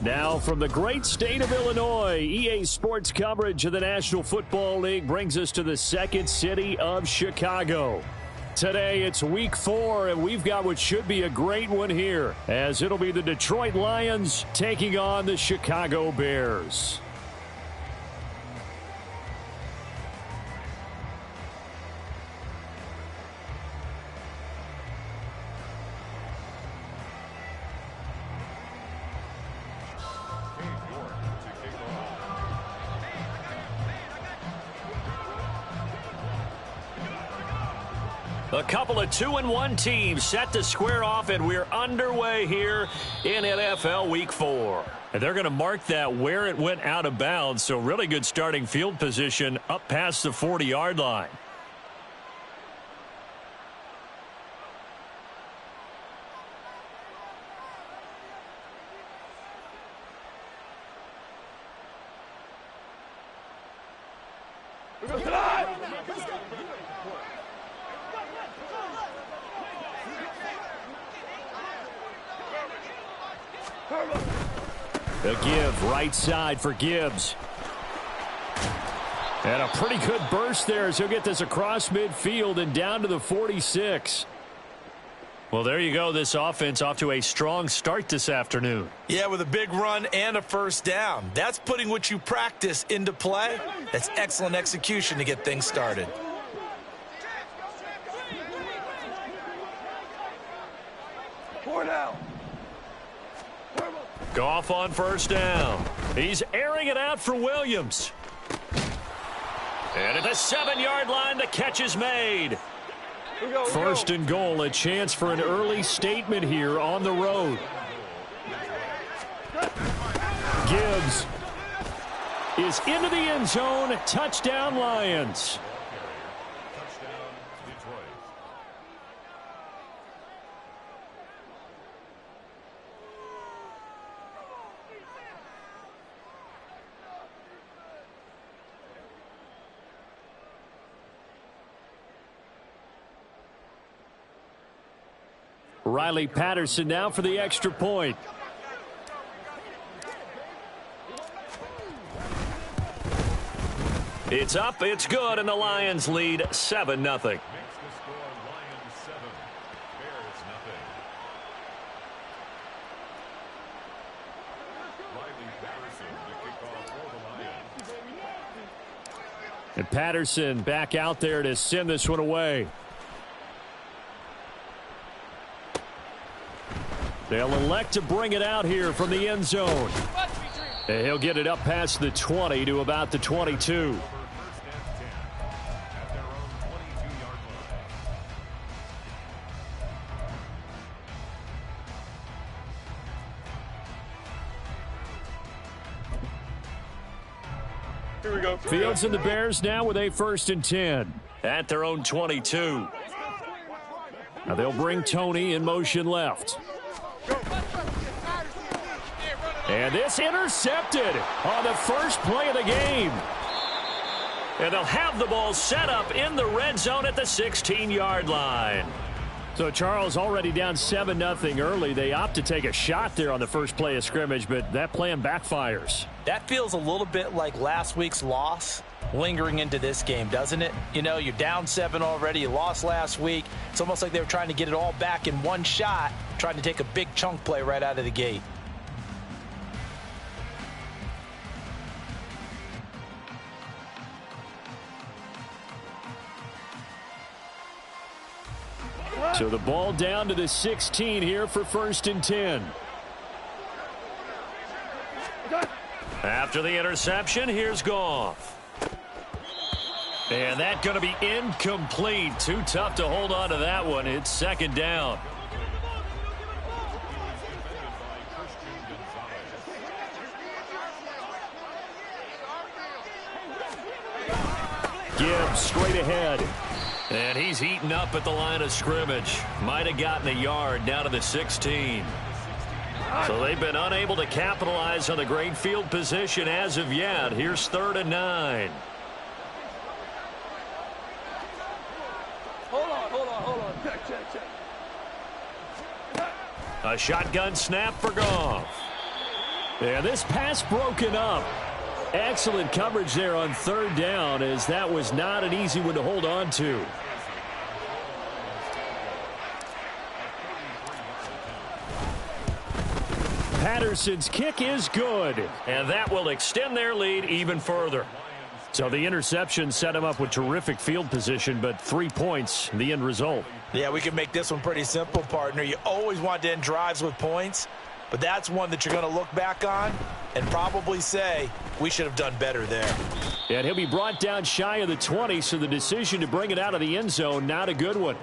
Now from the great state of Illinois, EA Sports coverage of the National Football League brings us to the second city of Chicago. Today it's week 4, and we've got what should be a great one here, as it'll be the Detroit Lions taking on the Chicago Bears. A couple of 2-1 teams set to square off, and we're underway here in NFL Week 4. And they're going to mark that where it went out of bounds, so really good starting field position up past the 40-yard line. A give right side for Gibbs. And a pretty good burst there as he'll get this across midfield and down to the 46. Well, there you go. This offense off to a strong start this afternoon. Yeah, with a big run and a first down. That's putting what you practice into play. That's excellent execution to get things started. Goff on first down. He's airing it out for Williams. And at the 7-yard line, the catch is made. First and goal, a chance for an early statement here on the road. Gibbs is into the end zone. Touchdown, Lions. Riley Patterson now for the extra point. It's up, it's good, and the Lions lead 7-0. And Patterson back out there to send this one away. They'll elect to bring it out here from the end zone. And he'll get it up past the 20 to about the 22. Here we go. Fields and the Bears now with a 1st and 10 at their own 22. Now they'll bring Tony in motion left. And this intercepted on the first play of the game. And they'll have the ball set up in the red zone at the 16-yard line. So Charles already down 7-0 early. They opt to take a shot there on the first play of scrimmage, but that plan backfires. That feels a little bit like last week's loss lingering into this game, doesn't it? You know, you're down 7 already. You lost last week. It's almost like they were trying to get it all back in one shot, trying to take a big chunk play right out of the gate. So the ball down to the 16 here for 1st and 10. After the interception, here's Goff. And that's going to be incomplete. Too tough to hold on to that one. It's 2nd down. Gibbs straight ahead. And he's eaten up at the line of scrimmage. Might have gotten a yard down to the 16. So they've been unable to capitalize on the great field position as of yet. Here's 3rd and 9. Hold on. Check. A shotgun snap for Goff. And this pass broken up. Excellent coverage there on third down, as that was not an easy one to hold on to. Patterson's kick is good, and that will extend their lead even further. So the interception set him up with terrific field position, but 3 points, the end result. Yeah, we can make this one pretty simple, partner. You always want to end drives with points, but that's one that you're going to look back on and probably say, we should have done better there. And he'll be brought down shy of the 20, so the decision to bring it out of the end zone, not a good one.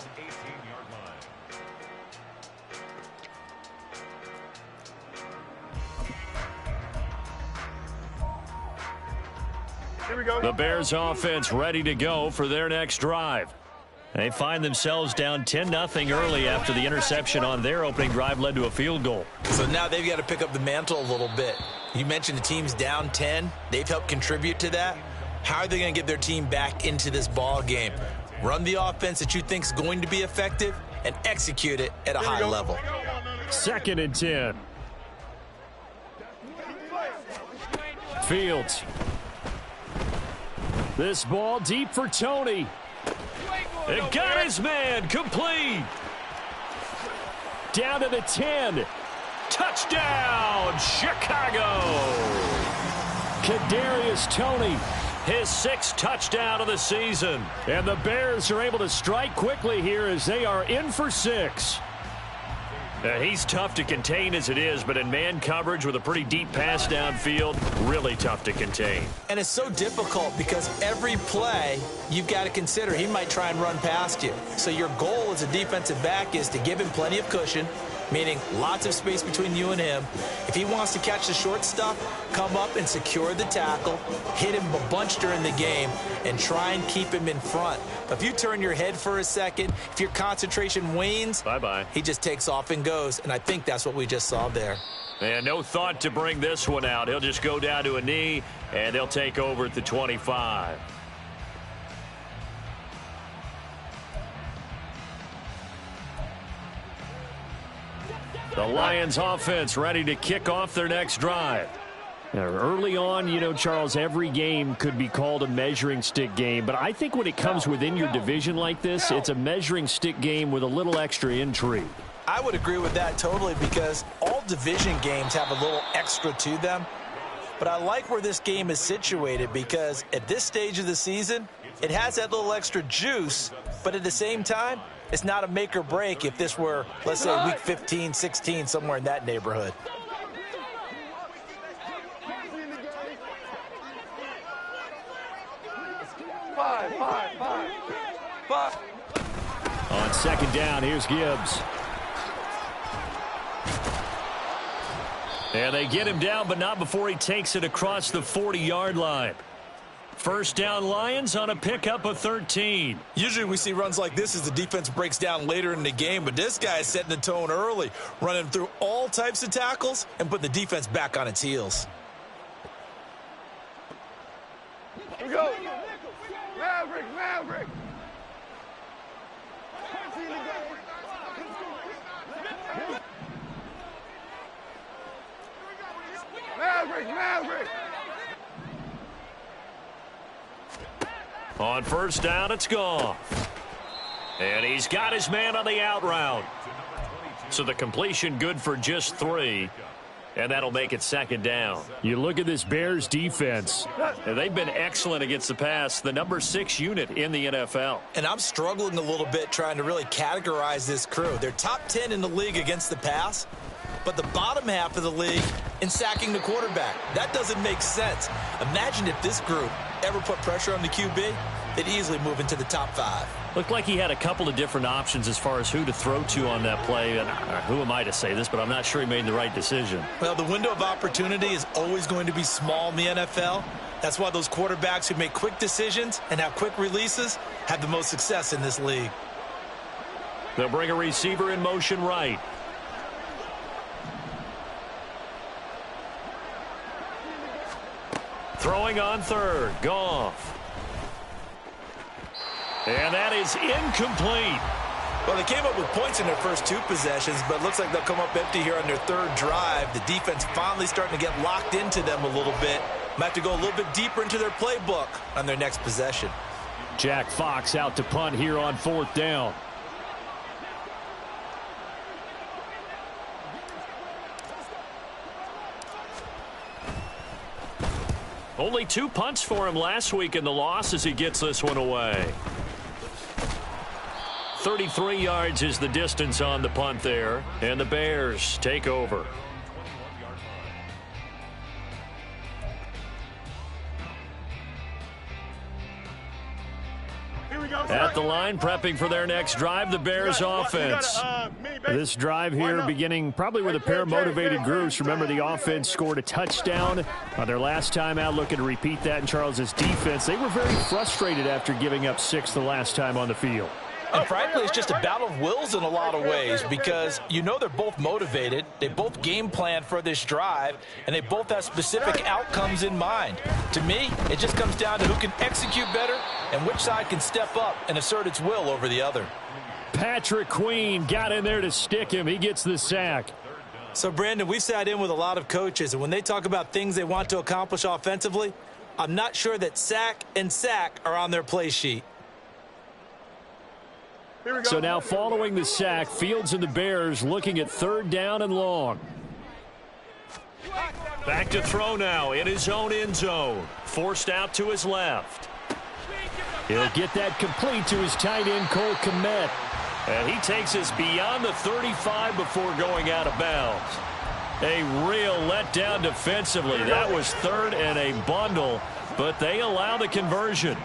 Here we go. The Bears offense ready to go for their next drive. They find themselves down 10-0 early after the interception on their opening drive led to a field goal. So now they've got to pick up the mantle a little bit. You mentioned the team's down 10. They've helped contribute to that. How are they going to get their team back into this ball game? Run the offense that you think is going to be effective and execute it at a high level. 2nd and 10. Fields. This ball deep for Tony. It got his man, complete. Down to the 10. Touchdown, Chicago. Kadarius Toney, his 6th touchdown of the season. And the Bears are able to strike quickly here as they are in for 6. He's tough to contain as it is, but in man coverage with a pretty deep pass downfield, really tough to contain. And it's so difficult because every play you've got to consider he might try and run past you. So your goal as a defensive back is to give him plenty of cushion, meaning lots of space between you and him. If he wants to catch the short stuff, come up and secure the tackle, hit him a bunch during the game, and try and keep him in front. If you turn your head for a second, if your concentration wanes, bye-bye. He just takes off and goes, and I think that's what we just saw there. And no thought to bring this one out. He'll just go down to a knee, and they'll take over at the 25. The Lions offense ready to kick off their next drive. Now, early on, you know, Charles, every game could be called a measuring stick game, but I think when it comes within your division like this, it's a measuring stick game with a little extra intrigue. I would agree with that totally because all division games have a little extra to them. But I like where this game is situated because at this stage of the season, it has that little extra juice, but at the same time, it's not a make or break if this were, let's say, week 15, 16, somewhere in that neighborhood. Five. On 2nd down, here's Gibbs. And they get him down, but not before he takes it across the 40-yard line. 1st down Lions on a pickup of 13. Usually we see runs like this as the defense breaks down later in the game, but this guy is setting the tone early, running through all types of tackles and putting the defense back on its heels. Here we go. Maverick. Maverick. On 1st down, it's Goff. And he's got his man on the out route. So the completion good for just 3. And that'll make it 2nd down. You look at this Bears defense. And they've been excellent against the pass. The number 6 unit in the NFL. And I'm struggling a little bit trying to really categorize this crew. They're top 10 in the league against the pass, but the bottom half of the league in sacking the quarterback. That doesn't make sense. Imagine if this group ever put pressure on the QB, they'd easily move into the top 5. Looked like he had a couple of different options as far as who to throw to on that play. And who am I to say this, but I'm not sure he made the right decision. Well, the window of opportunity is always going to be small in the NFL. That's why those quarterbacks who make quick decisions and have quick releases have the most success in this league. They'll bring a receiver in motion right. Throwing on 3rd, Goff. And that is incomplete. Well, they came up with points in their first 2 possessions, but it looks like they'll come up empty here on their 3rd drive. The defense finally starting to get locked into them a little bit. Might have to go a little bit deeper into their playbook on their next possession. Jack Fox out to punt here on 4th down. Only 2 punts for him last week in the loss as he gets this one away. 33 yards is the distance on the punt there, and the Bears take over. At the line, prepping for their next drive, the Bears offense. This drive here beginning probably with a pair of motivated groups. Remember, the offense scored a touchdown on their last time out, looking to repeat that in Charles's defense. They were very frustrated after giving up 6 the last time on the field. And frankly, it's just a battle of wills in a lot of ways because you know they're both motivated. They both game plan for this drive, and they both have specific outcomes in mind. To me, it just comes down to who can execute better and which side can step up and assert its will over the other. Patrick Queen got in there to stick him. He gets the sack. So, Brandon, we've sat in with a lot of coaches, and when they talk about things they want to accomplish offensively, I'm not sure that sack and sack are on their play sheet. So now following the sack, Fields and the Bears looking at 3rd down and long. Back to throw now in his own end zone. Forced out to his left. He'll get that complete to his tight end, Cole Kmet. And he takes us beyond the 35 before going out of bounds. A real letdown defensively. That was 3rd and a bundle, but they allow the conversion.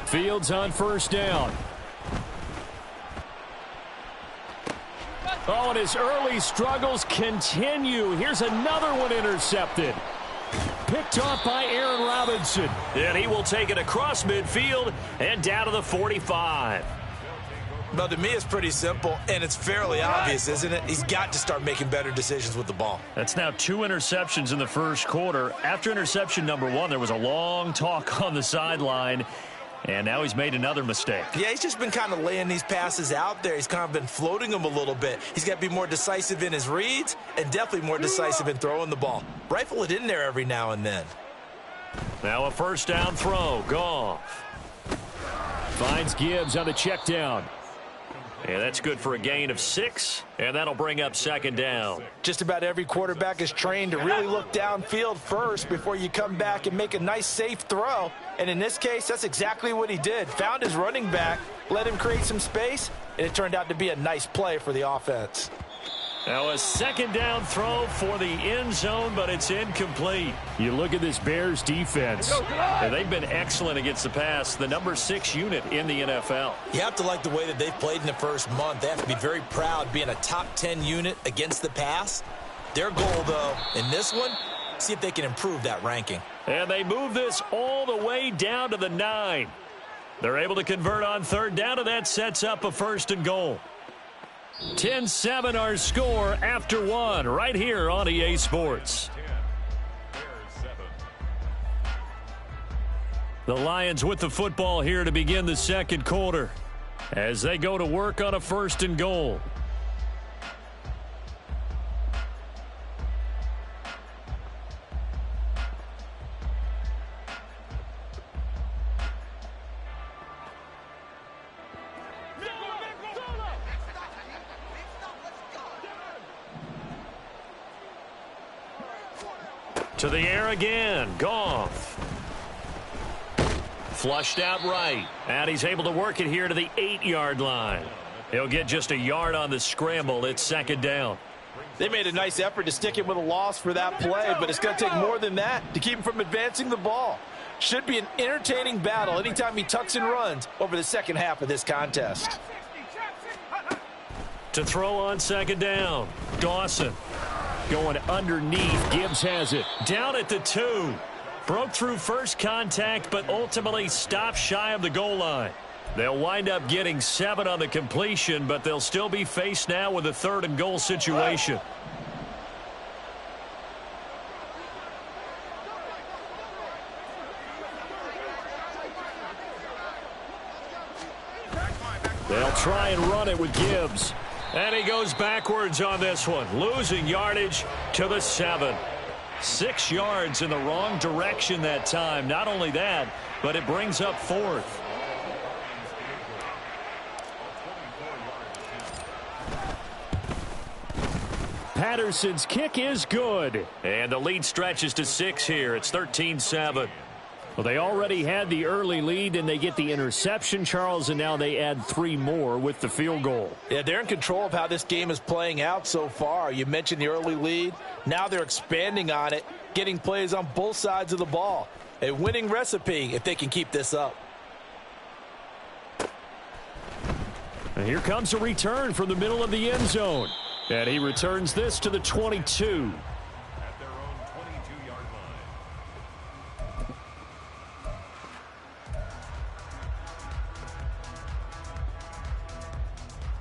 Fields on 1st down. Oh, and his early struggles continue. Here's another one intercepted. Picked off by Aaron Robinson. And he will take it across midfield and down to the 45. Well, to me, it's pretty simple, and it's fairly obvious, isn't it? He's got to start making better decisions with the ball. That's now 2 interceptions in the first quarter. After interception number 1, there was a long talk on the sideline. And now he's made another mistake. Yeah, he's just been kind of laying these passes out there. He's kind of been floating them a little bit. He's got to be more decisive in his reads and definitely more decisive in throwing the ball. Rifle it in there every now and then. Now a 1st down throw. Goff finds Gibbs on the check down. And that's good for a gain of 6, and that'll bring up 2nd down. Just about every quarterback is trained to really look downfield first before you come back and make a nice, safe throw. And in this case, that's exactly what he did. Found his running back, let him create some space, and it turned out to be a nice play for the offense. Now a 2nd down throw for the end zone, but it's incomplete. You look at this Bears defense, and they've been excellent against the pass, the number 6 unit in the NFL. You have to like the way that they've played in the first month. They have to be very proud being a top 10 unit against the pass. Their goal, though, in this one, see if they can improve that ranking. And they move this all the way down to the 9. They're able to convert on 3rd down, and that sets up a 1st and goal. 10-7 our score after 1 right here on EA Sports. The Lions with the football here to begin the 2nd quarter as they go to work on a 1st and goal. To the air again. Goff. Flushed out right. And he's able to work it here to the 8-yard line. He'll get just a yard on the scramble. It's 2nd down. They made a nice effort to stick him with a loss for that play, but it's going to take more than that to keep him from advancing the ball. Should be an entertaining battle anytime he tucks and runs over the second half of this contest. To throw on 2nd down. Dawson. Going underneath. Gibbs has it. Down at the 2. Broke through first contact, but ultimately stopped shy of the goal line. They'll wind up getting 7 on the completion, but they'll still be faced now with a 3rd and goal situation. try and run it with Gibbs. And he goes backwards on this one, losing yardage to the 7. 6 yards in the wrong direction that time. Not only that, but it brings up 4th. Patterson's kick is good. And the lead stretches to 6 here. It's 13-7. Well, they already had the early lead, and they get the interception, Charles, and now they add 3 more with the field goal. Yeah, they're in control of how this game is playing out so far. You mentioned the early lead. Now they're expanding on it, getting plays on both sides of the ball. A winning recipe if they can keep this up. And here comes a return from the middle of the end zone. And he returns this to the 22.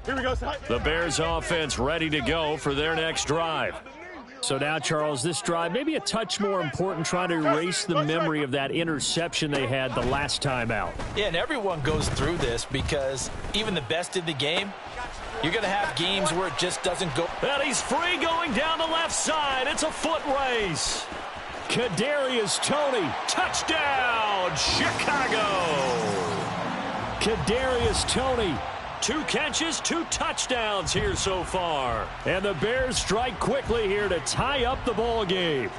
Here we go. The Bears offense ready to go for their next drive. So now, Charles, this drive maybe a touch more important, trying to erase the memory of that interception they had the last time out. Yeah, and everyone goes through this because even the best in the game, you're going to have games where it just doesn't go. And he's free going down the left side. It's a foot race. Kadarius Toney, touchdown, Chicago. Kadarius Toney. 2 catches, 2 touchdowns here so far. And the Bears strike quickly here to tie up the ball game.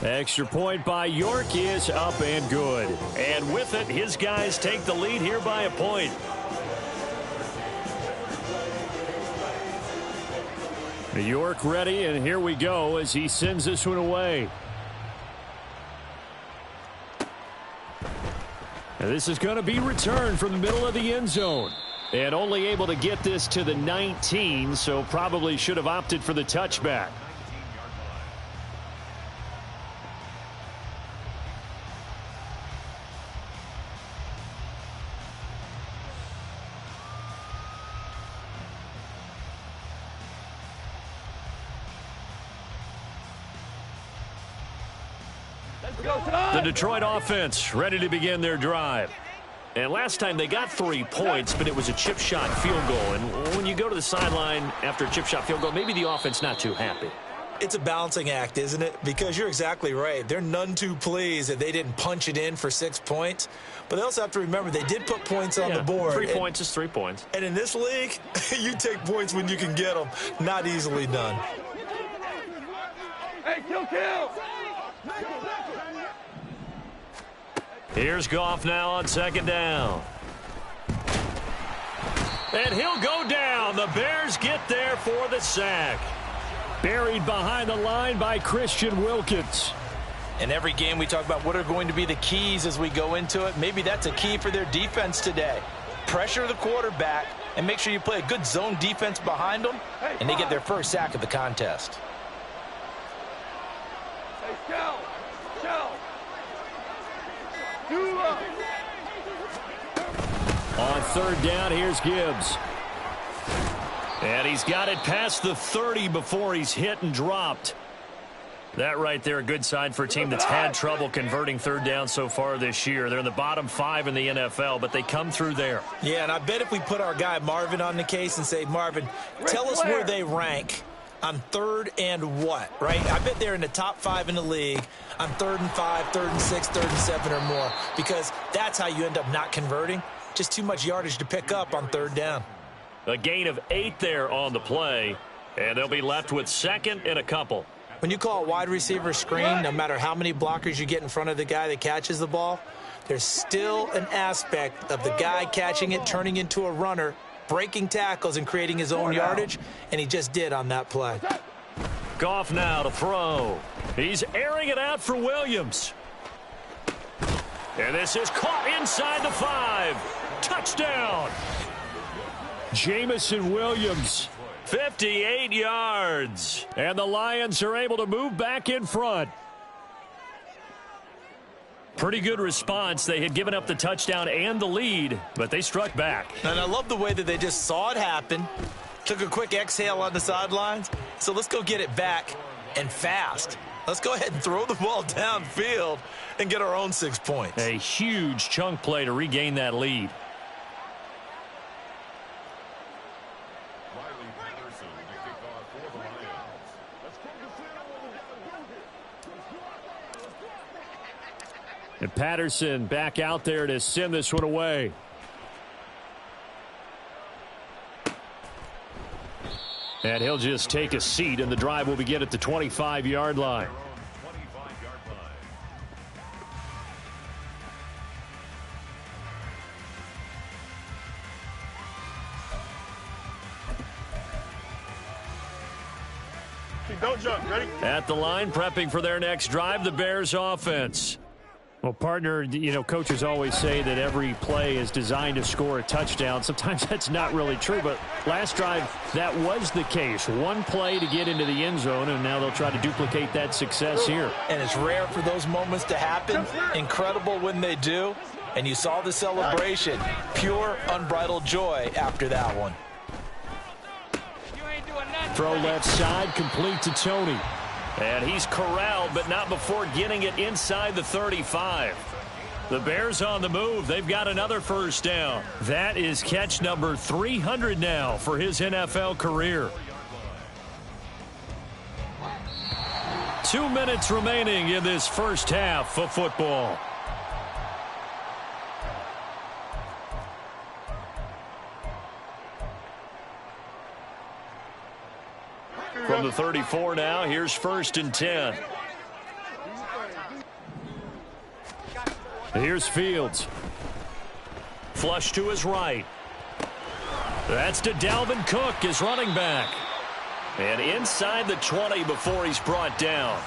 Extra point by York is up and good. And with it, his guys take the lead here by a point. York ready, and here we go as he sends this one away. And this is going to be returned from the middle of the end zone. And only able to get this to the 19, so probably should have opted for the touchback. The Detroit offense ready to begin their drive. And last time they got 3 points, but it was a chip shot field goal. And when you go to the sideline after a chip shot field goal, maybe the offense not too happy. It's a balancing act, isn't it? Because you're exactly right. They're none too pleased that they didn't punch it in for 6 points. But they also have to remember they did put points on the board. 3 points is 3 points. And in this league, you take points when you can get them. Not easily done. Hey, kill! Here's Goff now on 2nd down. And he'll go down. The Bears get there for the sack. Buried behind the line by Christian Wilkins. In every game we talk about what are going to be the keys as we go into it. Maybe that's a key for their defense today. Pressure the quarterback and make sure you play a good zone defense behind them, and they get their first sack of the contest. Hey, Shell! On 3rd down, here's Gibbs. And he's got it past the 30 before he's hit and dropped. That right there, a good sign for a team that's had trouble converting 3rd down so far this year. They're in the bottom 5 in the NFL, but they come through there. Yeah, and I bet if we put our guy Marvin on the case and say, Marvin, tell us where they rank on 3rd and what, right? I bet they're in the top 5 in the league on 3rd and 5, 3rd and 6, 3rd and 7 or more, because that's how you end up not converting. Just too much yardage to pick up on 3rd down. A gain of 8 there on the play, and they'll be left with 2nd and a couple. When you call a wide receiver screen, no matter how many blockers you get in front of the guy that catches the ball, there's still an aspect of the guy catching it, turning into a runner, breaking tackles and creating his own yardage, and he just did on that play. Goff now to throw. He's airing it out for Williams. And this is caught inside the 5. Touchdown. Jamison Williams, 58 yards. And the Lions are able to move back in front. Pretty good response. They had given up the touchdown and the lead, but they struck back. And I love the way that they just saw it happen, took a quick exhale on the sidelines. So let's go get it back, and fast. Let's go ahead and throw the ball downfield and get our own 6 points. A huge chunk play to regain that lead. And Patterson back out there to send this one away. And he'll just take a seat, and the drive will begin at the 25-yard line. Don't jump. Ready? At the line, prepping for their next drive, the Bears offense. Well, partner, coaches always say that every play is designed to score a touchdown. Sometimes that's not really true, but last drive, that was the case. One play to get into the end zone, and now they'll try to duplicate that success here. And it's rare for those moments to happen. Incredible when they do. And you saw the celebration. Pure, unbridled joy after that one. Throw left side, complete to Tony. And he's corralled, but not before getting it inside the 35. The Bears on the move. They've got another first down. That is catch number 300 now for his NFL career. 2 minutes remaining in this first half of football. From the 34 now, here's 1st and 10. Here's Fields. Flush to his right. That's to Dalvin Cook, his running back. And inside the 20 before he's brought down.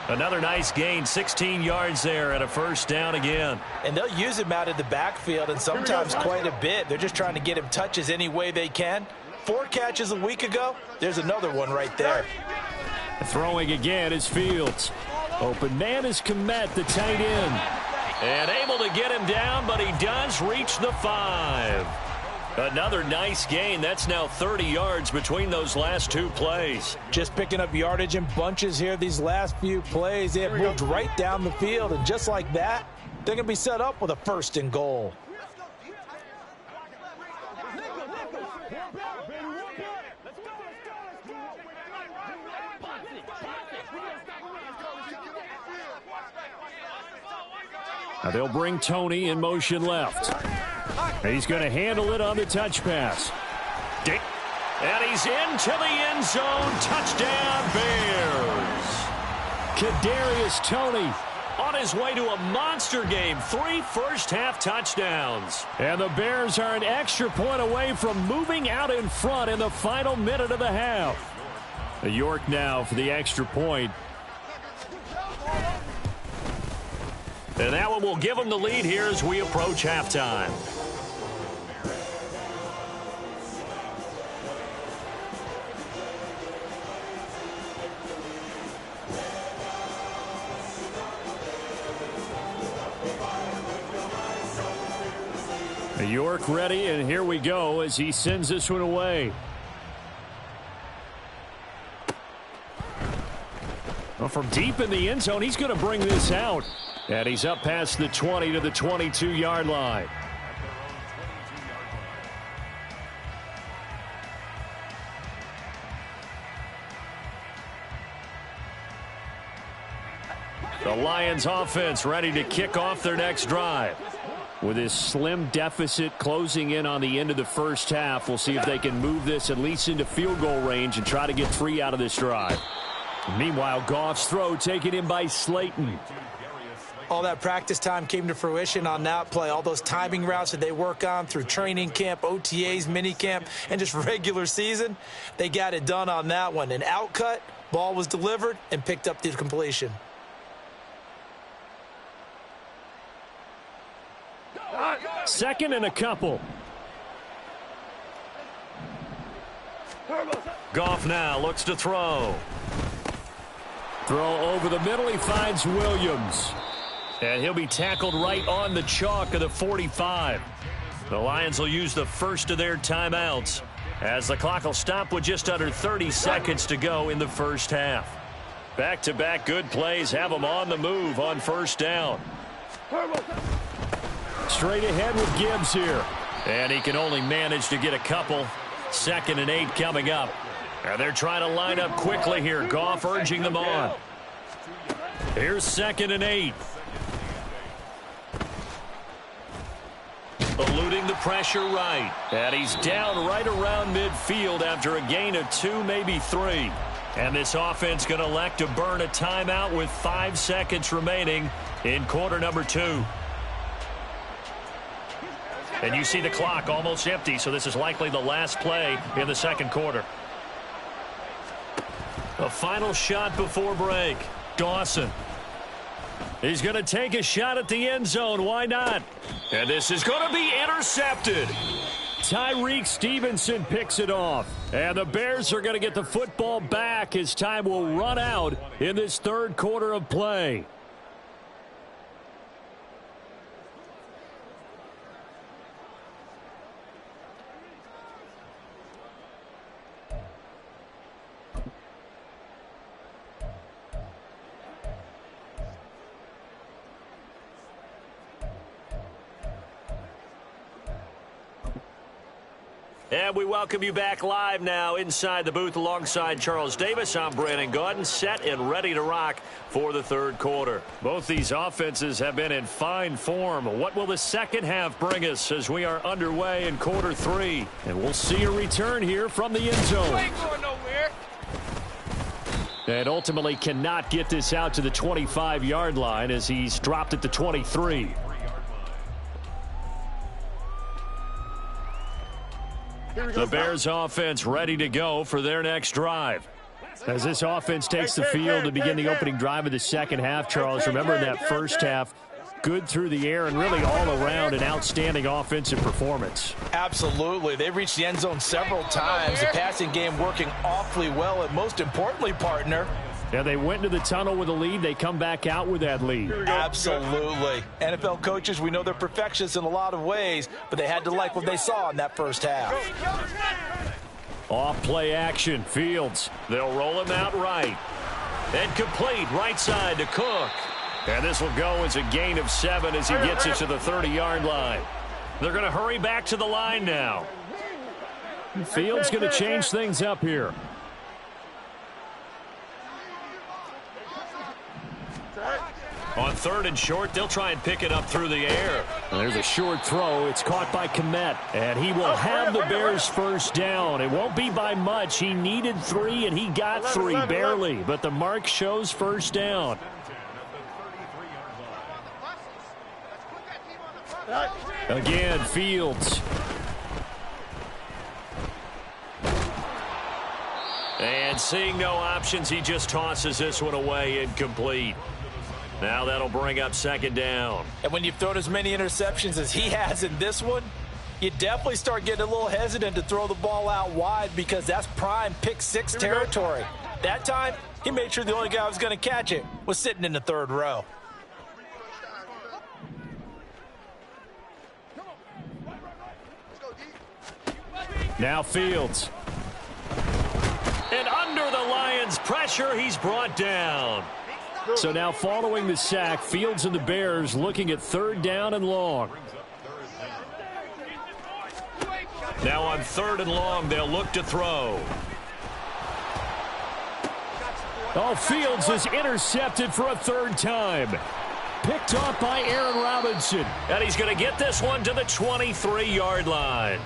Another nice gain, 16 yards there and a first down again. And they'll use him out of the backfield, and sometimes quite a bit. They're just trying to get him touches any way they can. 4 catches a week ago. There's another one right there. Throwing again is Fields. Open man is Kmet, the tight end. And able to get him down, but he does reach the 5. Another nice gain. That's now 30 yards between those last 2 plays. Just picking up yardage in bunches here these last few plays. They have moved right down the field, and just like that, they're going to be set up with a 1st and goal. Now they'll bring Tony in motion left. He's going to handle it on the touch pass. And he's into the end zone. Touchdown, Bears. Kadarius Toney on his way to a monster game. 3 first-half touchdowns. And the Bears are an extra point away from moving out in front in the final minute of the half. York now for the extra point. And that one will give them the lead here as we approach halftime. York ready, and here we go as he sends this one away. Well, from deep in the end zone, he's going to bring this out. And he's up past the 20 to the 22-yard line. The Lions offense ready to kick off their next drive. With this slim deficit closing in on the end of the first half, we'll see if they can move this at least into field goal range and try to get 3 out of this drive. Meanwhile, Goff's throw taken in by Slayton. All that practice time came to fruition on that play. All those timing routes that they work on through training camp, OTAs, minicamp, and just regular season, they got it done on that one. An outcut, ball was delivered, and picked up the completion. Second and a couple. Goff now looks to throw. Throw over the middle. He finds Williams. And he'll be tackled right on the chalk of the 45. The Lions will use the first of their timeouts as the clock will stop with just under 30 seconds to go in the first half. Back-to-back good plays have them on the move on first down. Straight ahead with Gibbs here. And he can only manage to get a couple. 2nd and 8 coming up. And they're trying to line up quickly here. Goff urging them on. Here's 2nd and 8. Eluding the pressure right. And he's down right around midfield after a gain of 2, maybe 3. And this offense going to elect to burn a timeout with 5 seconds remaining in quarter number 2. And you see the clock almost empty, so this is likely the last play in the second quarter. A final shot before break. Dawson. He's going to take a shot at the end zone. Why not? And this is going to be intercepted. Tyreek Stevenson picks it off. And the Bears are going to get the football back as time will run out in this third quarter of play. And we welcome you back live now inside the booth alongside Charles Davis. I'm Brandon Gaudin, set and ready to rock for the third quarter. Both these offenses have been in fine form. What will the second half bring us as we are underway in quarter 3? And we'll see a return here from the end zone. You ain't going nowhere. And ultimately cannot get this out to the 25-yard line as he's dropped at the 23. The Bears offense ready to go for their next drive. As this offense takes the field to begin the opening drive of the second half, Charles, remember in that first half, good through the air and really all around an outstanding offensive performance. Absolutely. They reached the end zone several times. The passing game working awfully well, and most importantly, partner, Yeah, they went into the tunnel with a lead. They come back out with that lead. Absolutely. NFL coaches, we know they're perfectionists in a lot of ways, but they had to like what they saw in that first half. Off play action. Fields. They'll roll him out right. And complete right side to Cook. And this will go as a gain of 7 as he gets it to the 30-yard line. They're going to hurry back to the line now. Fields going to change things up here. On 3rd and short, they'll try and pick it up through the air. There's a short throw. It's caught by Kmet. And he will have the Bears first down. It won't be by much. He needed 3, and he got 3 barely. But the mark shows first down. Again, Fields. And seeing no options, he just tosses this one away, incomplete. Now that'll bring up 2nd down. And when you've thrown as many interceptions as he has in this one, you definitely start getting a little hesitant to throw the ball out wide because that's prime pick 6 territory. That time, he made sure the only guy who was going to catch it was sitting in the 3rd row. Now Fields. And under the Lions' pressure, he's brought down. So now following the sack, Fields and the Bears looking at 3rd down and long. Now on 3rd and long, they'll look to throw. Oh, Fields is intercepted for a 3rd time. Picked off by Aaron Robinson. And he's going to get this one to the 23-yard line.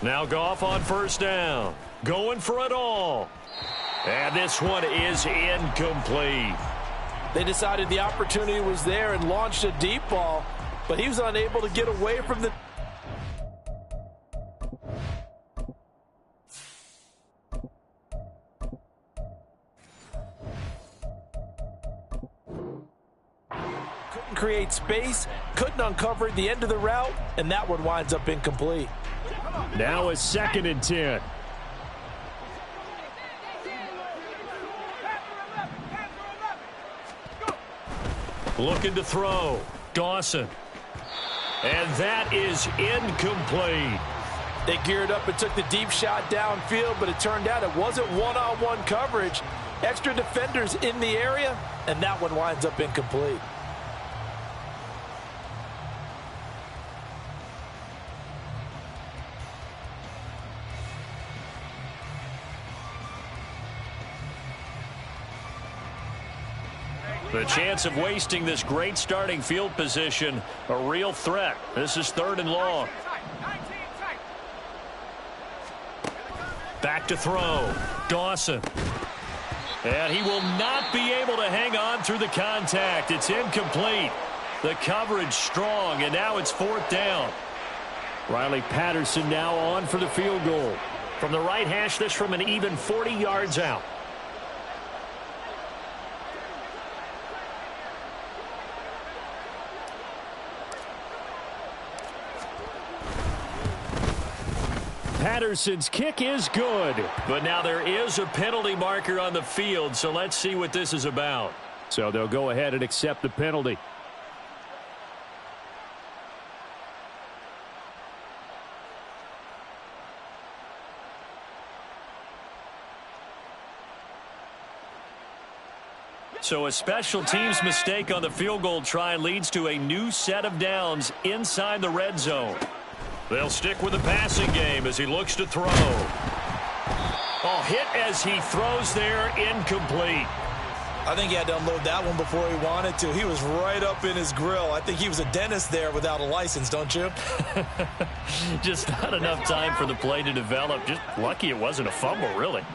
Now Goff on 1st down. Going for it all. And this one is incomplete. They decided the opportunity was there and launched a deep ball, but he was unable to get away from the... Couldn't create space, couldn't uncover the end of the route, and that one winds up incomplete. Now a 2nd and 10. Looking to throw. Dawson. And that is incomplete. They geared up and took the deep shot downfield, but it turned out it wasn't one-on-one coverage. Extra defenders in the area, and that one winds up incomplete. The chance of wasting this great starting field position, a real threat. This is 3rd and long. Back to throw. Dawson. And he will not be able to hang on through the contact. It's incomplete. The coverage strong, and now it's 4th down. Riley Patterson now on for the field goal. From the right hash, this from an even 40 yards out. Patterson's kick is good, but now there is a penalty marker on the field, so let's see what this is about. So they'll go ahead and accept the penalty. So a special teams mistake on the field goal try leads to a new set of downs inside the red zone. They'll stick with the passing game as he looks to throw. Oh, hit as he throws there, incomplete. I think he had to unload that one before he wanted to. He was right up in his grill. I think he was a dentist there without a license, don't you? Just not enough time for the play to develop. Just lucky it wasn't a fumble, really.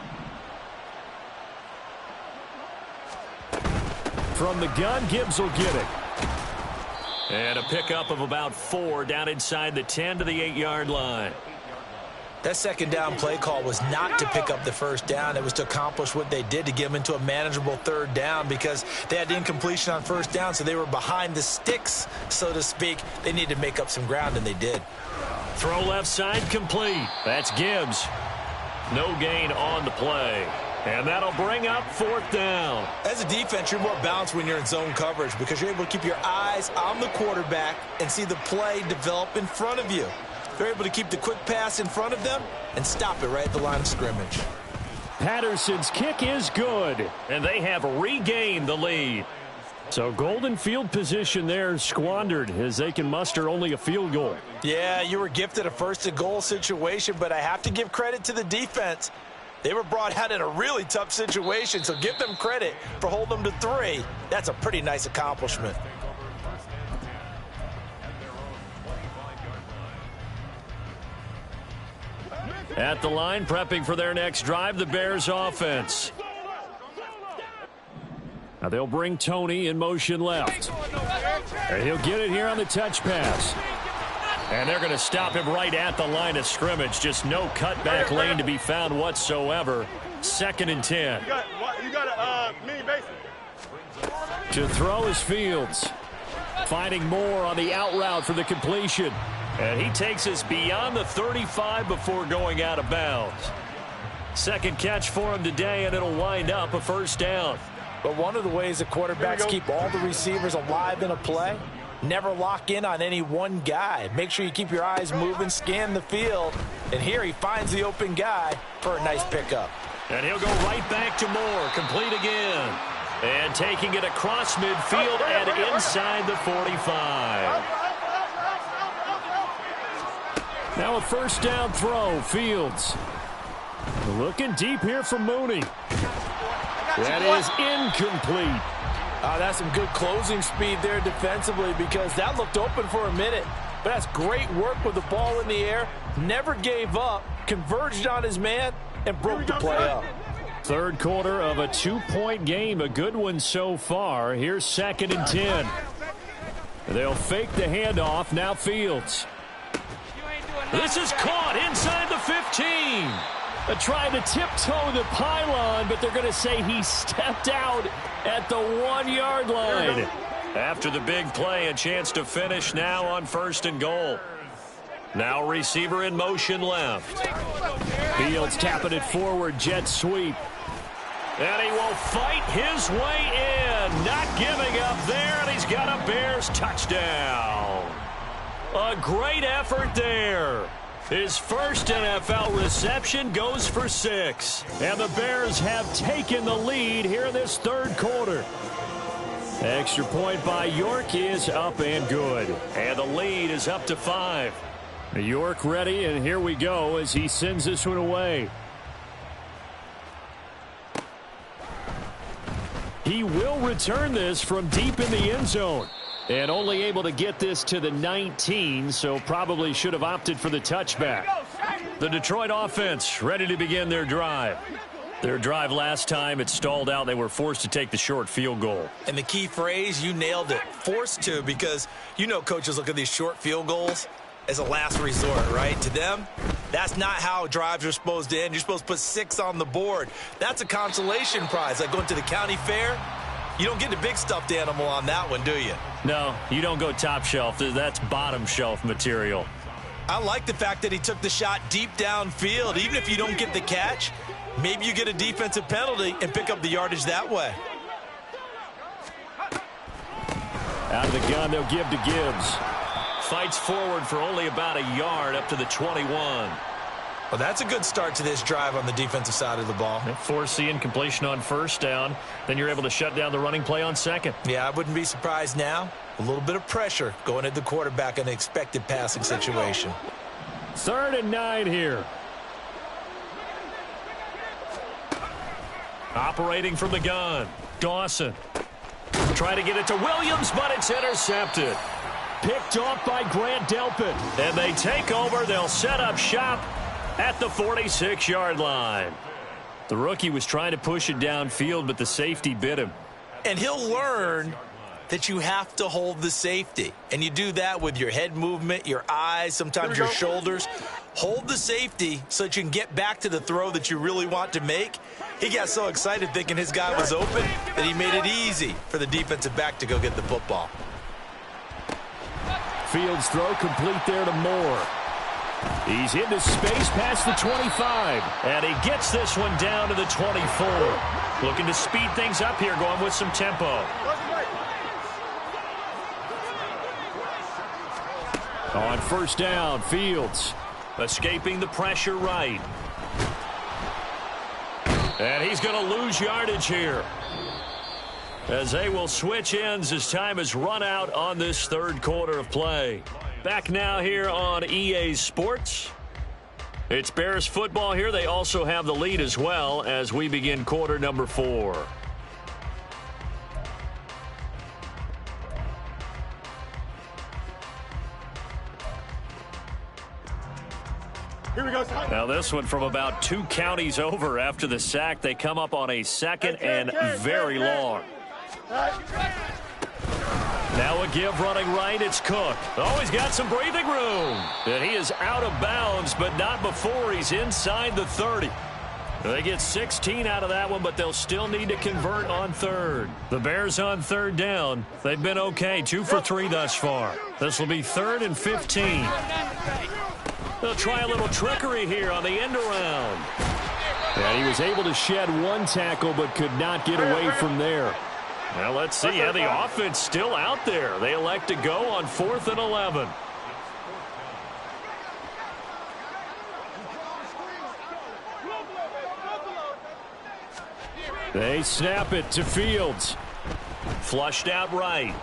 From the gun, Gibbs will get it. And a pickup of about 4 down inside the 10 to the 8-yard line. That second down play call was not to pick up the first down. It was to accomplish what they did to get them into a manageable 3rd down because they had incompletion on 1st down, so they were behind the sticks, so to speak. They needed to make up some ground, and they did. Throw left side complete. That's Gibbs. No gain on the play. And that'll bring up 4th down. As a defense, you're more balanced when you're in zone coverage because you're able to keep your eyes on the quarterback and see the play develop in front of you. They're able to keep the quick pass in front of them and stop it right at the line of scrimmage. Patterson's kick is good, and they have regained the lead. So golden field position there squandered as they can muster only a field goal. Yeah, you were gifted a 1st-and-goal situation, but I have to give credit to the defense. They were brought out in a really tough situation, so give them credit for holding them to 3. That's a pretty nice accomplishment. At the line, prepping for their next drive, the Bears offense. Now they'll bring Tony in motion left. And he'll get it here on the touch pass. And they're going to stop him right at the line of scrimmage. Just no cutback lane to be found whatsoever. 2nd and 10. You got a mini base. To throw is Fields. Finding more on the out route for the completion. And he takes us beyond the 35 before going out of bounds. 2nd catch for him today, and it'll wind up a 1st down. But one of the ways the quarterbacks keep all the receivers alive in a play, never lock in on any one guy. Make sure you keep your eyes moving, scan the field. And here he finds the open guy for a nice pickup. And he'll go right back to Moore. Complete again. And taking it across midfield and inside the 45. Now a 1st down throw. Fields. Looking deep here for Mooney. That is incomplete. That's some good closing speed there defensively because that looked open for a minute. But that's great work with the ball in the air. Never gave up, converged on his man, and broke the play up. 3rd quarter of a 2-point game. A good one so far. Here's 2nd and 10. They'll fake the handoff. Now Fields. This is caught inside the 15. Trying to tiptoe the pylon, but they're going to say he stepped out at the 1-yard line. After the big play, a chance to finish now on 1st and goal. Now receiver in motion left. Fields tapping it forward, jet sweep. And he will fight his way in. Not giving up there, and he's got a Bears touchdown. A great effort there. His first NFL reception goes for 6. And the Bears have taken the lead here in this third quarter. Extra point by York is up and good. And the lead is up to 5. York ready, and here we go as he sends this one away. He will return this from deep in the end zone. And only able to get this to the 19, so probably should have opted for the touchback. The Detroit offense ready to begin their drive. Their drive last time, it stalled out. They were forced to take the short field goal. And the key phrase, you nailed it, forced to, because you know coaches look at these short field goals as a last resort, right? To them, that's not how drives are supposed to end. You're supposed to put 6 on the board. That's a consolation prize, like going to the county fair. You don't get the big stuffed animal on that one, do you? No, you don't go top shelf. That's bottom shelf material. I like the fact that he took the shot deep downfield. Even if you don't get the catch, maybe you get a defensive penalty and pick up the yardage that way. Out of the gun, they'll give to Gibbs. Fights forward for only about a yard up to the 21. Well, that's a good start to this drive on the defensive side of the ball. Force the incompletion on first down. Then you're able to shut down the running play on second. Yeah, I wouldn't be surprised now. A little bit of pressure going at the quarterback in an expected passing situation. 3rd and 9 here. Operating from the gun. Dawson. Try to get it to Williams, but it's intercepted. Picked off by Grant Delpit. And they take over. They'll set up shop at the 46-yard line. The rookie was trying to push it downfield, but the safety bit him. And he'll learn that you have to hold the safety. And you do that with your head movement, your eyes, sometimes your shoulders. Hold the safety so that you can get back to the throw that you really want to make. He got so excited thinking his guy was open that he made it easy for the defensive back to go get the football. Fields throw complete there to Moore. He's into space past the 25, and he gets this one down to the 24. Looking to speed things up here, going with some tempo. On first down, Fields escaping the pressure right. And he's going to lose yardage here, as they will switch ends as time has run out on this third quarter of play. Back now here on EA Sports. It's Bears football here. They also have the lead as well as we begin quarter number 4. Here we go. Now this one from about 2 counties over after the sack. They come up on a second and very long. Now a give running right. It's Cook. Oh, he's got some breathing room. And he is out of bounds, but not before he's inside the 30. They get 16 out of that one, but they'll still need to convert on third. The Bears on third down. They've been okay. 2 for 3 thus far. This will be 3rd and 15. They'll try a little trickery here on the end around. And he was able to shed 1 tackle, but could not get away from there. Well, let's see. Yeah, the offense still out there. They elect to go on 4th and 11. They snap it to Fields. Flushed out right.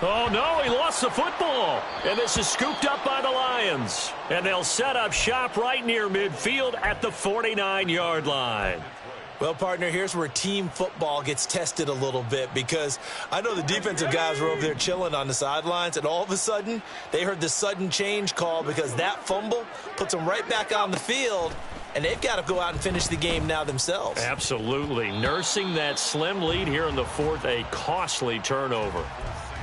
Oh, no, he lost the football. And this is scooped up by the Lions. And they'll set up shop right near midfield at the 49-yard line. Well, partner, here's where team football gets tested a little bit, because I know the defensive guys were over there chilling on the sidelines, and all of a sudden they heard the sudden change call because that fumble puts them right back on the field, and they've got to go out and finish the game now themselves. Absolutely. Nursing that slim lead here in the 4th, a costly turnover.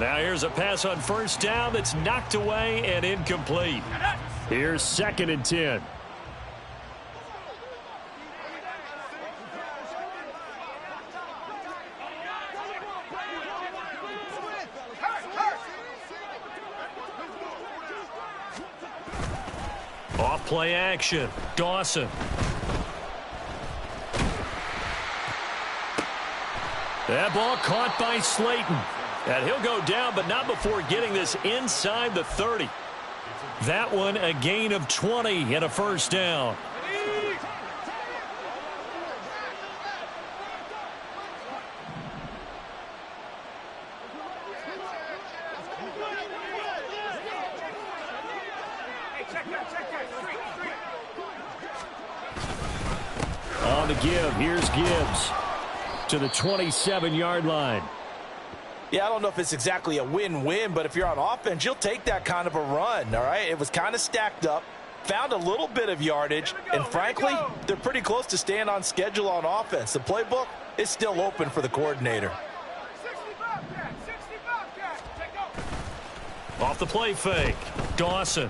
Now here's a pass on first down that's knocked away and incomplete. Here's 2nd and 10. Off play action. Dawson. That ball caught by Slayton. And he'll go down, but not before getting this inside the 30. That one a gain of 20 and a first down. On the give, here's Gibbs to the 27-yard line. Yeah, I don't know if it's exactly a win-win, but if you're on offense, you'll take that kind of a run, all right? It was kind of stacked up, found a little bit of yardage, and frankly, they're pretty close to staying on schedule on offense. The playbook is still open for the coordinator. Off the play fake, Dawson.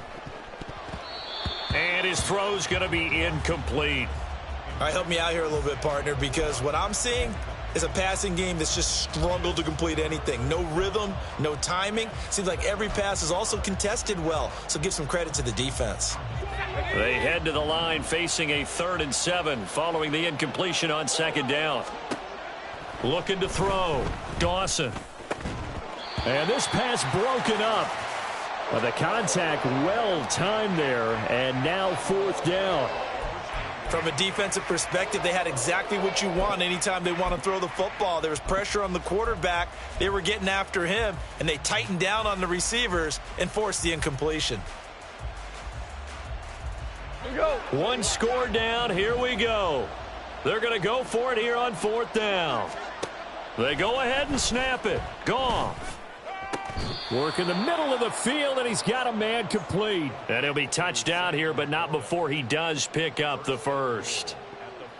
And his throw's going to be incomplete. All right, help me out here a little bit, partner, because what I'm seeing is a passing game that's just struggled to complete anything. No rhythm, no timing. Seems like every pass is also contested well, so give some credit to the defense. They head to the line facing a 3rd and 7 following the incompletion on 2nd down. Looking to throw, Dawson. And this pass broken up. But the contact well timed there, and now 4th down. From a defensive perspective, they had exactly what you want anytime they want to throw the football. There was pressure on the quarterback. They were getting after him, and they tightened down on the receivers and forced the incompletion. Here we go. One score down. Here we go. They're going to go for it here on 4th down. They go ahead and snap it. Goff. Work in the middle of the field, and he's got a man complete. And he'll be touchdown here, but not before he does pick up the first.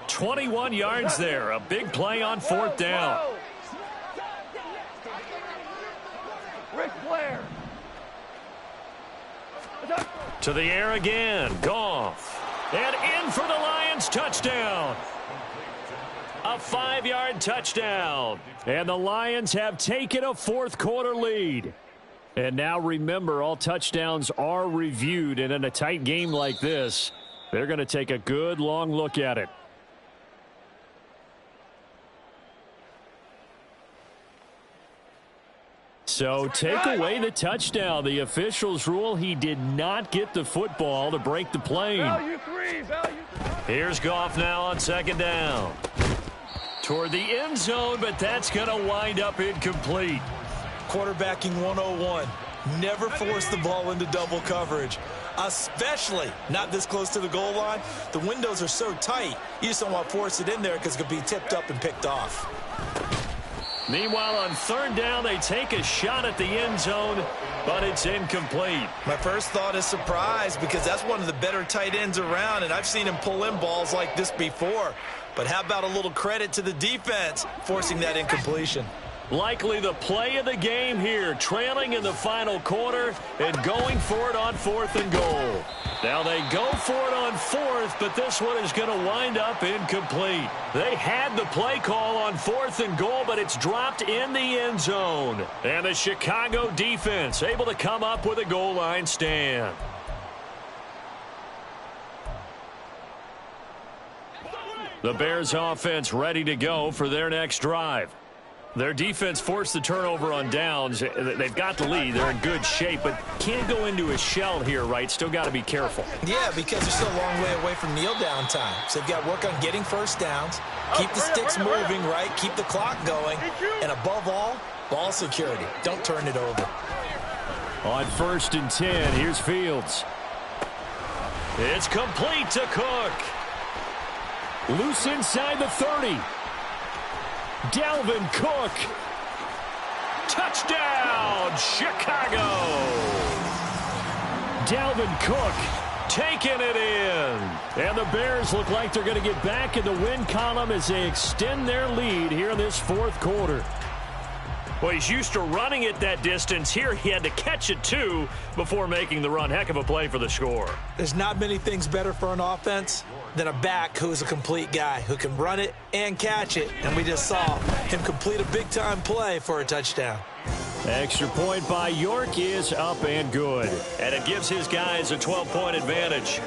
21 yards there. A big play on 4th down. Ric Flair. To the air again. Goff. And in for the Lions. Touchdown. A 5-yard touchdown. And the Lions have taken a 4th quarter lead. And now remember, all touchdowns are reviewed. And in a tight game like this, they're going to take a good long look at it. So take away the touchdown. The officials rule he did not get the football to break the plane. Value 3. Here's Goff now on 2nd down. Toward the end zone, but that's going to wind up incomplete. Quarterbacking 101. Never force the ball into double coverage, especially not this close to the goal line. The windows are so tight, you just don't want to force it in there because it could be tipped up and picked off. Meanwhile, on 3rd down, they take a shot at the end zone, but it's incomplete. My first thought is surprise because that's one of the better tight ends around, and I've seen him pull in balls like this before. But how about a little credit to the defense forcing that incompletion? Likely the play of the game here, trailing in the final quarter and going for it on 4th and goal. Now they go for it on 4th, but this one is going to wind up incomplete. They had the play call on 4th and goal, but it's dropped in the end zone. And the Chicago defense able to come up with a goal line stand. The Bears offense ready to go for their next drive. Their defense forced the turnover on downs. They've got the lead. They're in good shape, but can't go into a shell here, right? Still got to be careful. Yeah, because they're still a long way away from kneel down time. So they've got to work on getting first downs, keep the sticks moving, right? Keep the clock going, and above all, ball security. Don't turn it over. On 1st and 10, here's Fields. It's complete to Cook. Loose inside the 30. Dalvin Cook. Touchdown, Chicago. Dalvin Cook taking it in. And the Bears look like they're going to get back in the win column as they extend their lead here in this 4th quarter. Well, he's used to running it that distance. Here he had to catch it, too, before making the run. Heck of a play for the score. There's not many things better for an offense than a back who's a complete guy who can run it and catch it. And we just saw him complete a big-time play for a touchdown. Extra point by York is up and good. And it gives his guys a 12-point advantage.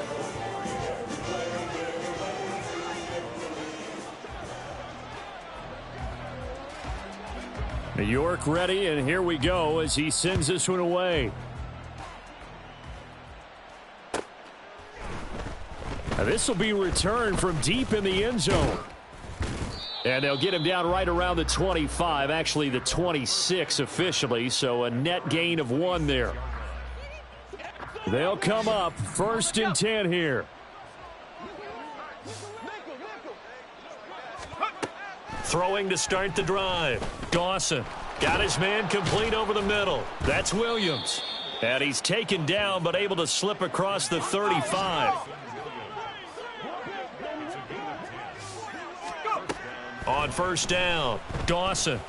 York ready, and here we go as he sends this one away. Now this will be returned from deep in the end zone. And they'll get him down right around the 25, actually the 26 officially, so a net gain of 1 there. They'll come up 1st and 10 here. Throwing to start the drive. Dawson got his man complete over the middle. That's Williams. And he's taken down but able to slip across the 35. On 1st down, Dawson.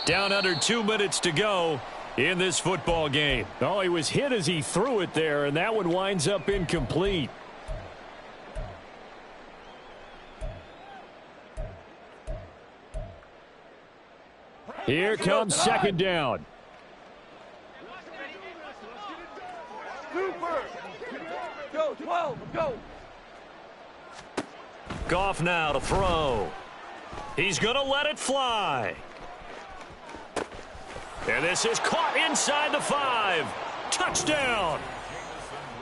Down under 2 minutes to go in this football game. Oh, he was hit as he threw it there, and that one winds up incomplete. Here comes 2nd down. Super. Go, 12, go. Goff now to throw. He's going to let it fly. And this is caught inside the 5. Touchdown.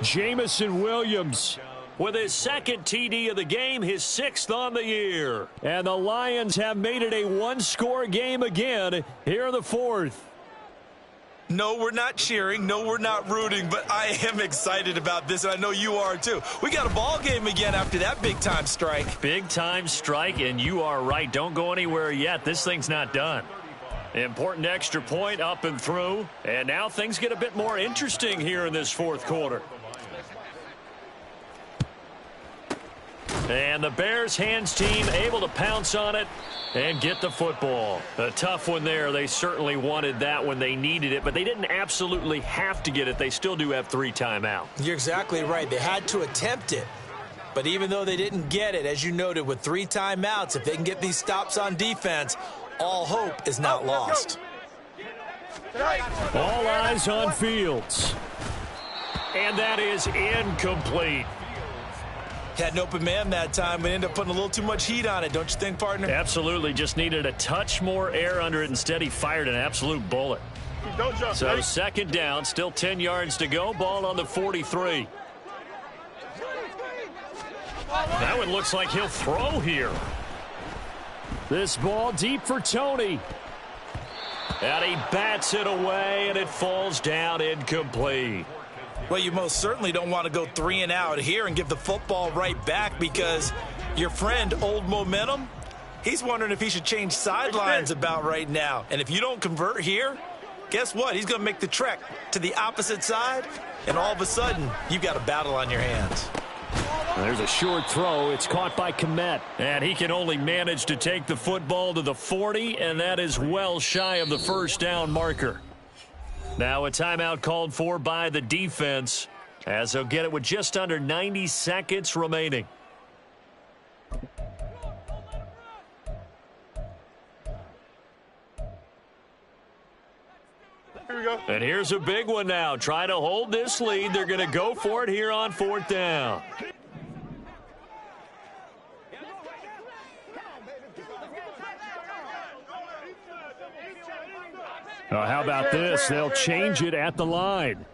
Jamison Williams with his 2nd TD of the game, his 6th on the year. And the Lions have made it a 1-score game again here in the 4th. No, we're not cheering. No, we're not rooting, but I am excited about this, and I know you are too. We got a ball game again after that big-time strike. Big-time strike, and you are right. Don't go anywhere yet. This thing's not done. Important extra point up and through, and now things get a bit more interesting here in this 4th quarter. And the Bears hands team able to pounce on it and get the football. A tough one there. They certainly wanted that when they needed it, but they didn't absolutely have to get it. They still do have 3 timeouts. You're exactly right. They had to attempt it. But even though they didn't get it, as you noted, with 3 timeouts, if they can get these stops on defense, all hope is not lost. All eyes on Fields. And that is incomplete. Had an open man that time, but ended up putting a little too much heat on it, don't you think, partner? Absolutely. Just needed a touch more air under it. Instead, he fired an absolute bullet. Don't jump. So 2nd down, still 10 yards to go. Ball on the 43. That one looks like he'll throw here. This ball deep for Tony. And he bats it away, and it falls down incomplete. Well, you most certainly don't want to go 3 and out here and give the football right back, because your friend, Old Momentum, he's wondering if he should change sidelines about right now. And if you don't convert here, guess what? He's going to make the trek to the opposite side, and all of a sudden, you've got a battle on your hands. There's a short throw. It's caught by Kmet. And he can only manage to take the football to the 40, and that is well shy of the 1st down marker. Now a timeout called for by the defense, as they'll get it with just under 90 seconds remaining. Here we go. And here's a big one now. Try to hold this lead. They're going to go for it here on 4th down. Oh, how about this? They'll change it at the line.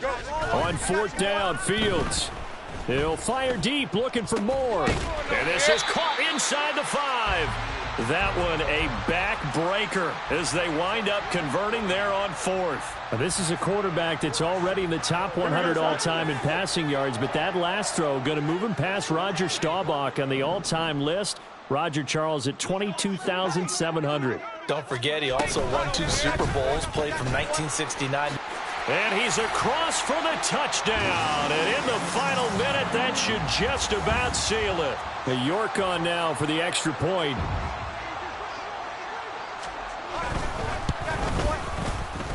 On 4th down, Fields. He'll fire deep, looking for more. And this is caught inside the 5. That one a backbreaker as they wind up converting there on 4th. Now, this is a quarterback that's already in the top 100 all-time in passing yards, but that last throw going to move him past Roger Staubach on the all-time list. Roger Charles at 22,700. Don't forget, he also won 2 Super Bowls, played from 1969. And he's across for the touchdown. And in the final minute, that should just about seal it. The York on now for the extra point.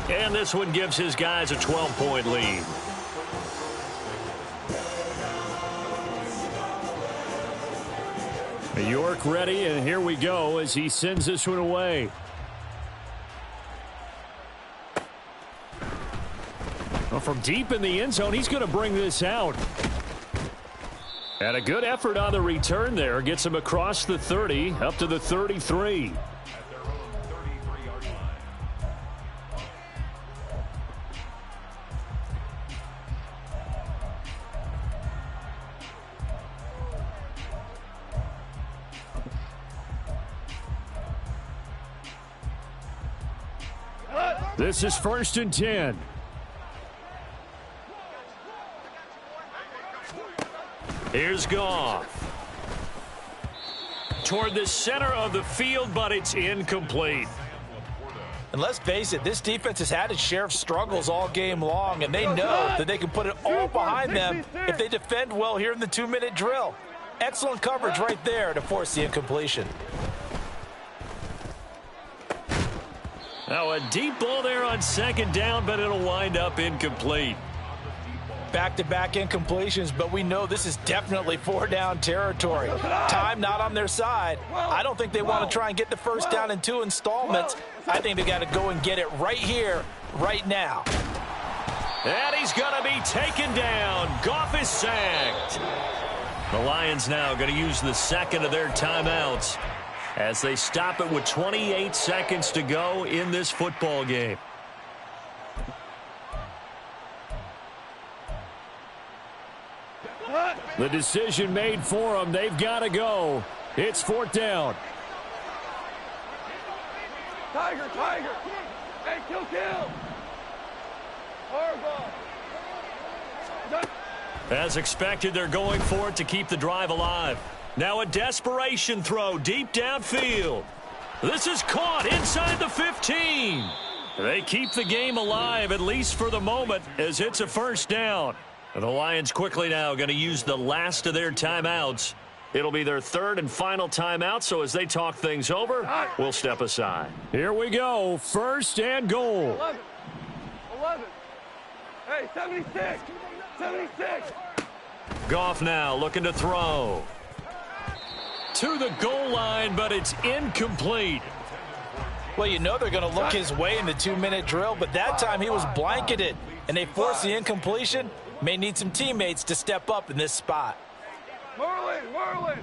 And this one gives his guys a 12-point lead. York ready, and here we go as he sends this one away. Well, from deep in the end zone, he's going to bring this out. And a good effort on the return there. Gets him across the 30, up to the 33. This is 1st and 10. Here's Goff. Toward the center of the field, but it's incomplete. And let's face it, this defense has had its share of struggles all game long, and they know that they can put it all behind them if they defend well here in the 2-minute drill. Excellent coverage right there to force the incompletion. Now a deep ball there on 2nd down, but it'll wind up incomplete. Back-to-back incompletions, but we know this is definitely 4-down territory. Time not on their side. I don't think they want to try and get the first down in 2 installments. I think they got to go and get it right here, right now. And he's going to be taken down. Goff is sacked. The Lions now going to use the second of their timeouts as they stop it with 28 seconds to go in this football game. The decision made for them. They've got to go. It's 4th down. Tiger, Tiger. Hey, kill. As expected, they're going for it to keep the drive alive. Now a desperation throw deep downfield. This is caught inside the 15. They keep the game alive, at least for the moment, as it's a 1st down. The Lions quickly now going to use the last of their timeouts. It'll be their 3rd and final timeout, so as they talk things over, we'll step aside. Here we go, 1st and goal. 11. Hey, 76. 76. Goff now looking to throw. To the goal line, but it's incomplete. Well, you know they're going to look his way in the 2-minute drill, but that time he was blanketed, and they forced the incompletion. May need some teammates to step up in this spot. Whirling.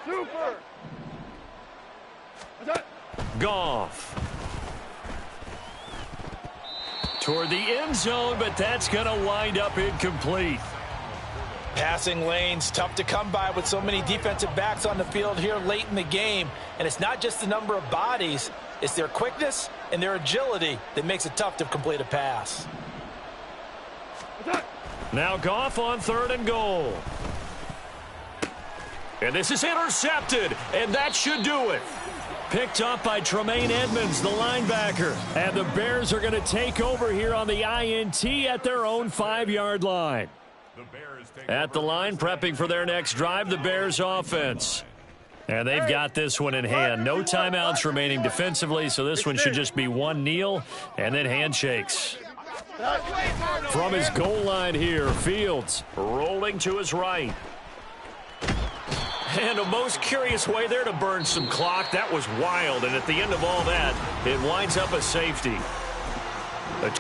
Super. Goff. Toward the end zone, but that's going to wind up incomplete. Passing lanes, tough to come by with so many defensive backs on the field here late in the game. And it's not just the number of bodies, it's their quickness and their agility that makes it tough to complete a pass. Now Goff on 3rd and goal. And this is intercepted, and that should do it. Picked up by Tremaine Edmonds, the linebacker. And the Bears are going to take over here on the INT at their own 5-yard line. At the line, prepping for their next drive, the Bears offense. And they've got this one in hand. No timeouts remaining defensively, so this one should just be one kneel and then handshakes. From his goal line here, Fields rolling to his right. And a most curious way there to burn some clock. That was wild, and at the end of all that, it winds up a safety. A